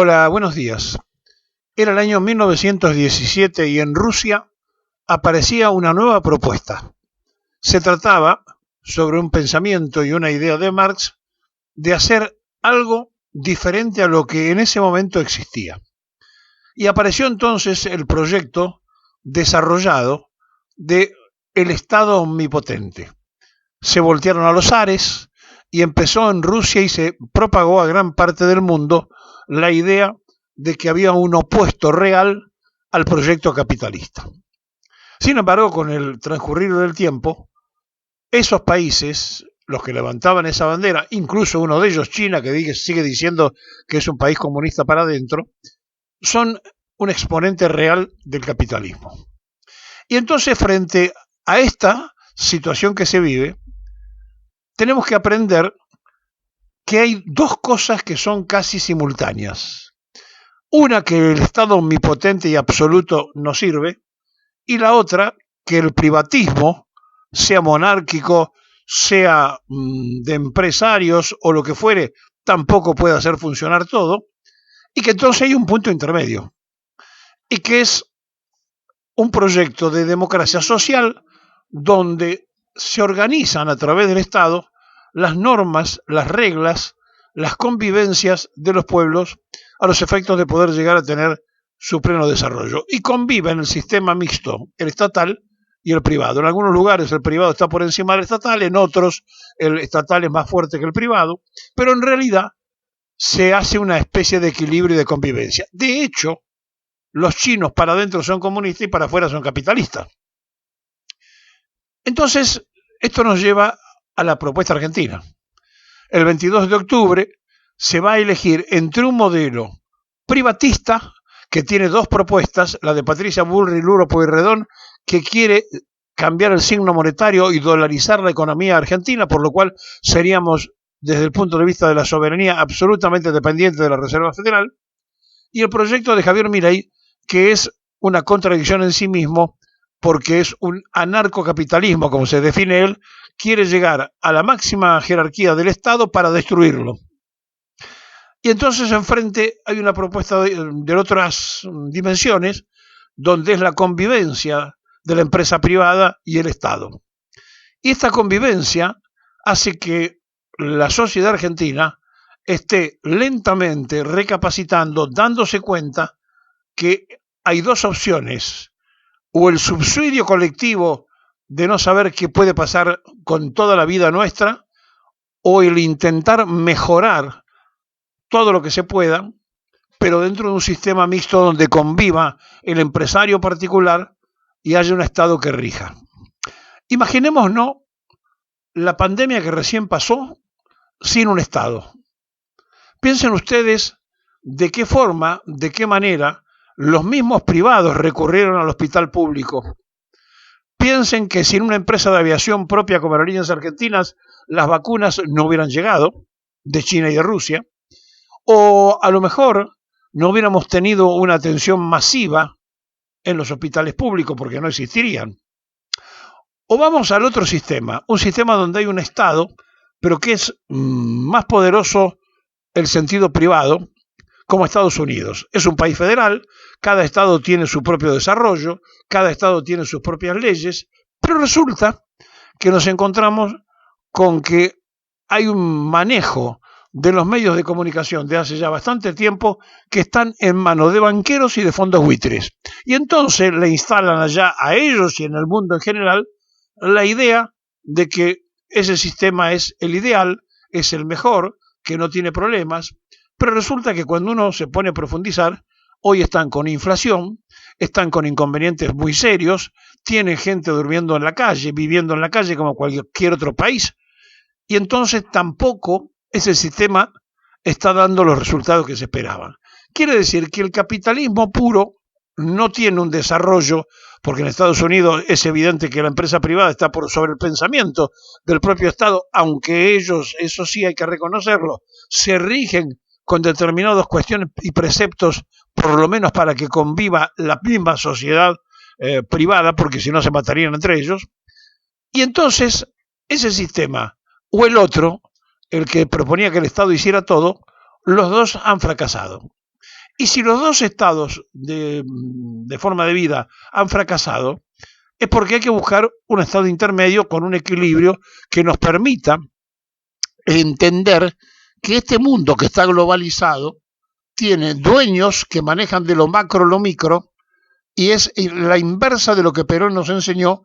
Hola, buenos días. Era el año 1917 y en Rusia aparecía una nueva propuesta. Se trataba, sobre un pensamiento y una idea de Marx, de hacer algo diferente a lo que en ese momento existía. Y apareció entonces el proyecto desarrollado de el Estado omnipotente. Se voltearon a los ares y empezó en Rusia y se propagó a gran parte del mundo la idea de que había un opuesto real al proyecto capitalista. Sin embargo, con el transcurrir del tiempo, esos países, los que levantaban esa bandera, incluso uno de ellos, China, que sigue diciendo que es un país comunista para adentro, son un exponente real del capitalismo. Y entonces, frente a esta situación que se vive, tenemos que aprender que hay dos cosas que son casi simultáneas. Una, que el Estado omnipotente y absoluto no sirve, y la otra, que el privatismo, sea monárquico, sea de empresarios o lo que fuere, tampoco puede hacer funcionar todo, y que entonces hay un punto intermedio, y que es un proyecto de democracia social donde se organizan a través del Estado las normas, las reglas, las convivencias de los pueblos a los efectos de poder llegar a tener su pleno desarrollo. Y convive en el sistema mixto, el estatal y el privado. En algunos lugares el privado está por encima del estatal, en otros el estatal es más fuerte que el privado, pero en realidad se hace una especie de equilibrio y de convivencia. De hecho, los chinos para adentro son comunistas y para afuera son capitalistas. Entonces, esto nos lleva a la propuesta argentina. El 22 de octubre se va a elegir entre un modelo privatista que tiene dos propuestas, la de Patricia Bullrich, Luro Pueyrredón, que quiere cambiar el signo monetario y dolarizar la economía argentina, por lo cual seríamos, desde el punto de vista de la soberanía, absolutamente dependientes de la Reserva Federal, y el proyecto de Javier Milei, que es una contradicción en sí mismo, porque es un anarcocapitalismo, como se define él, quiere llegar a la máxima jerarquía del Estado para destruirlo. Y entonces enfrente hay una propuesta de otras dimensiones, donde es la convivencia de la empresa privada y el Estado. Y esta convivencia hace que la sociedad argentina esté lentamente recapacitando, dándose cuenta que hay dos opciones: o el subsidio colectivo de no saber qué puede pasar con toda la vida nuestra, o el intentar mejorar todo lo que se pueda, pero dentro de un sistema mixto donde conviva el empresario particular y haya un Estado que rija. Imaginémonos la pandemia que recién pasó sin un Estado. Piensen ustedes de qué forma, de qué manera los mismos privados recurrieron al hospital público. Piensen que sin una empresa de aviación propia como Aerolíneas Argentinas, las vacunas no hubieran llegado, de China y de Rusia, o a lo mejor no hubiéramos tenido una atención masiva en los hospitales públicos porque no existirían. O vamos al otro sistema, un sistema donde hay un Estado, pero que es más poderoso el sentido privado, como Estados Unidos. Es un país federal, cada Estado tiene su propio desarrollo, cada Estado tiene sus propias leyes, pero resulta que nos encontramos con que hay un manejo de los medios de comunicación de hace ya bastante tiempo que están en manos de banqueros y de fondos buitres. Y entonces le instalan allá a ellos y en el mundo en general la idea de que ese sistema es el ideal, es el mejor, que no tiene problemas, pero resulta que cuando uno se pone a profundizar, hoy están con inflación, están con inconvenientes muy serios, tienen gente durmiendo en la calle, viviendo en la calle como cualquier otro país, y entonces tampoco ese sistema está dando los resultados que se esperaban. Quiere decir que el capitalismo puro no tiene un desarrollo, porque en Estados Unidos es evidente que la empresa privada está por sobre el pensamiento del propio Estado, aunque ellos, eso sí hay que reconocerlo, se rigen con determinadas cuestiones y preceptos, por lo menos para que conviva la misma sociedad privada, porque si no se matarían entre ellos. Y entonces, ese sistema o el otro, el que proponía que el Estado hiciera todo, los dos han fracasado. Y si los dos estados de forma de vida han fracasado, es porque hay que buscar un estado intermedio con un equilibrio que nos permita entender que este mundo que está globalizado tiene dueños que manejan de lo macro a lo micro, y es la inversa de lo que Perón nos enseñó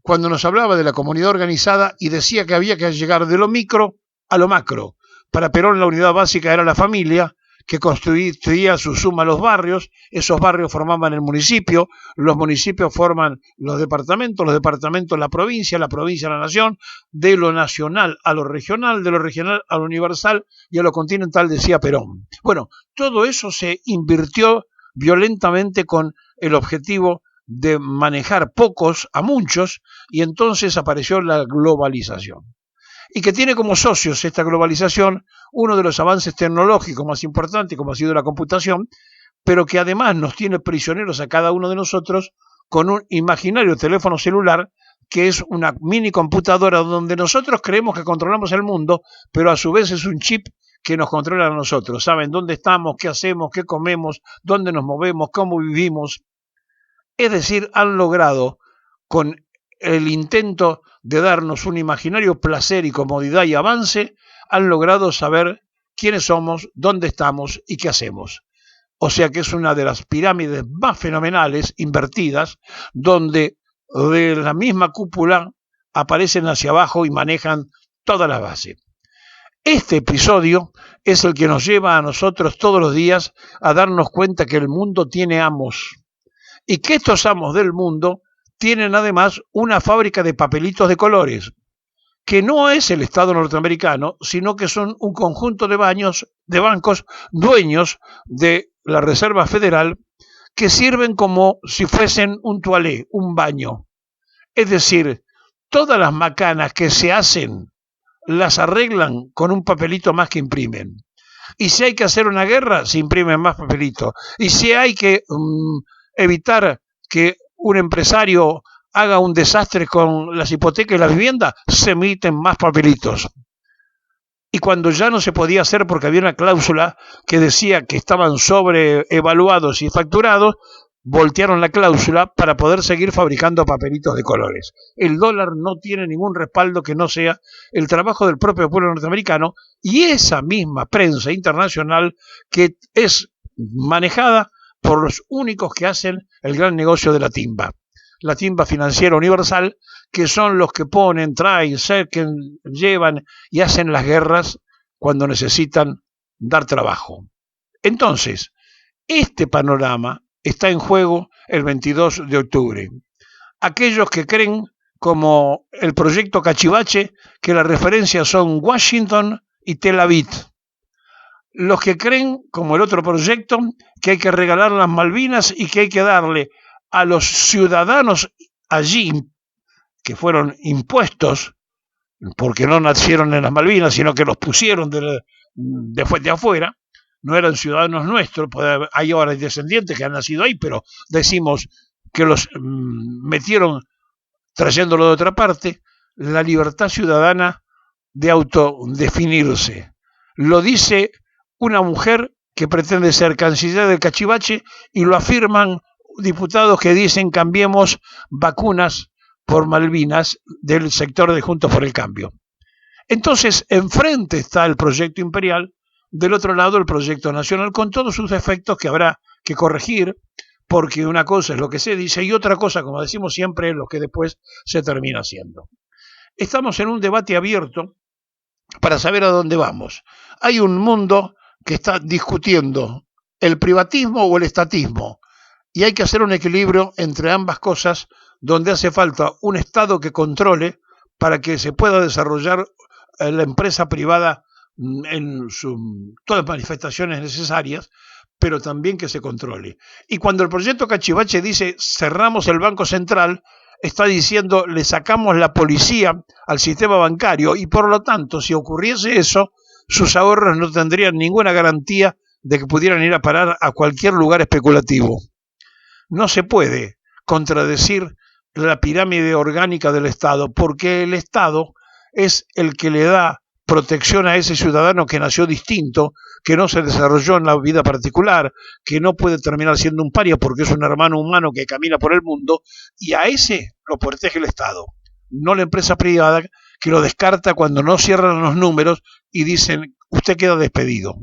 cuando nos hablaba de la comunidad organizada y decía que había que llegar de lo micro a lo macro. Para Perón la unidad básica era la familia, que construía su suma los barrios, esos barrios formaban el municipio, los municipios forman los departamentos la provincia la nación, de lo nacional a lo regional, de lo regional a lo universal y a lo continental, decía Perón. Bueno, todo eso se invirtió violentamente con el objetivo de manejar pocos a muchos, y entonces apareció la globalización. Y que tiene como socios esta globalización uno de los avances tecnológicos más importantes, como ha sido la computación, pero que además nos tiene prisioneros a cada uno de nosotros con un imaginario teléfono celular que es una mini computadora donde nosotros creemos que controlamos el mundo, pero a su vez es un chip que nos controla a nosotros. Saben dónde estamos, qué hacemos, qué comemos, dónde nos movemos, cómo vivimos. Es decir, han logrado, con el intento de darnos un imaginario placer y comodidad y avance, han logrado saber quiénes somos, dónde estamos y qué hacemos. O sea que es una de las pirámides más fenomenales, invertidas, donde de la misma cúpula aparecen hacia abajo y manejan toda la base. Este episodio es el que nos lleva a nosotros todos los días a darnos cuenta que el mundo tiene amos, y que estos amos del mundo tienen además una fábrica de papelitos de colores, que no es el Estado norteamericano, sino que son un conjunto de bancos dueños de la Reserva Federal, que sirven como si fuesen un toalé, un baño. Es decir, todas las macanas que se hacen las arreglan con un papelito más que imprimen. Y si hay que hacer una guerra, se imprimen más papelitos. Y si hay que evitar que un empresario haga un desastre con las hipotecas y las viviendas, se emiten más papelitos. Y cuando ya no se podía hacer porque había una cláusula que decía que estaban sobreevaluados y facturados, voltearon la cláusula para poder seguir fabricando papelitos de colores. El dólar no tiene ningún respaldo que no sea el trabajo del propio pueblo norteamericano y esa misma prensa internacional que es manejada por los únicos que hacen el gran negocio de la timba financiera universal, que son los que ponen, traen, cerquen, llevan y hacen las guerras cuando necesitan dar trabajo. Entonces, este panorama está en juego el 22 de octubre. Aquellos que creen, como el proyecto Cachivache, que las referencias son Washington y Tel Aviv. Los que creen, como el otro proyecto, que hay que regalar las Malvinas y que hay que darle a los ciudadanos allí, que fueron impuestos, porque no nacieron en las Malvinas, sino que los pusieron de afuera, no eran ciudadanos nuestros, hay ahora descendientes que han nacido ahí, pero decimos que los metieron trayéndolo de otra parte, la libertad ciudadana de autodefinirse. Lo dice una mujer que pretende ser canciller del Cachivache y lo afirman diputados que dicen cambiemos vacunas por Malvinas del sector de Juntos por el Cambio. Entonces, enfrente está el proyecto imperial, del otro lado el proyecto nacional, con todos sus defectos que habrá que corregir, porque una cosa es lo que se dice y otra cosa, como decimos siempre, es lo que después se termina haciendo. Estamos en un debate abierto para saber a dónde vamos. Hay un mundo que está discutiendo el privatismo o el estatismo, y hay que hacer un equilibrio entre ambas cosas, donde hace falta un Estado que controle para que se pueda desarrollar la empresa privada en todas las manifestaciones necesarias, pero también que se controle. Y cuando el proyecto Cachivache dice cerramos el Banco Central, está diciendo le sacamos la policía al sistema bancario y por lo tanto, si ocurriese eso, sus ahorros no tendrían ninguna garantía de que pudieran ir a parar a cualquier lugar especulativo. No se puede contradecir la pirámide orgánica del Estado, porque el Estado es el que le da protección a ese ciudadano que nació distinto, que no se desarrolló en la vida particular, que no puede terminar siendo un paria porque es un hermano humano que camina por el mundo, y a ese lo protege el Estado, no la empresa privada que lo descarta cuando no cierran los números y dicen, usted queda despedido.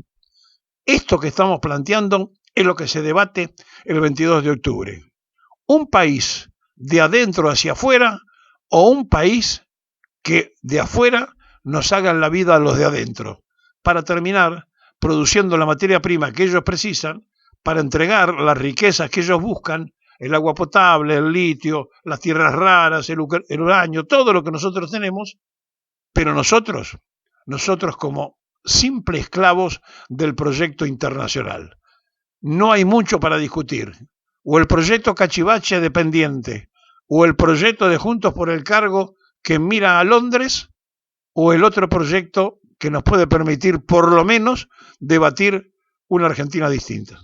Esto que estamos planteando es lo que se debate el 22 de octubre. Un país de adentro hacia afuera o un país que de afuera nos hagan la vida a los de adentro, para terminar produciendo la materia prima que ellos precisan para entregar las riquezas que ellos buscan, el agua potable, el litio, las tierras raras, el uranio, todo lo que nosotros tenemos, pero nosotros como simples esclavos del proyecto internacional. No hay mucho para discutir. O el proyecto Cachivache dependiente, o el proyecto de Juntos por el Cargo que mira a Londres, o el otro proyecto que nos puede permitir por lo menos debatir una Argentina distinta.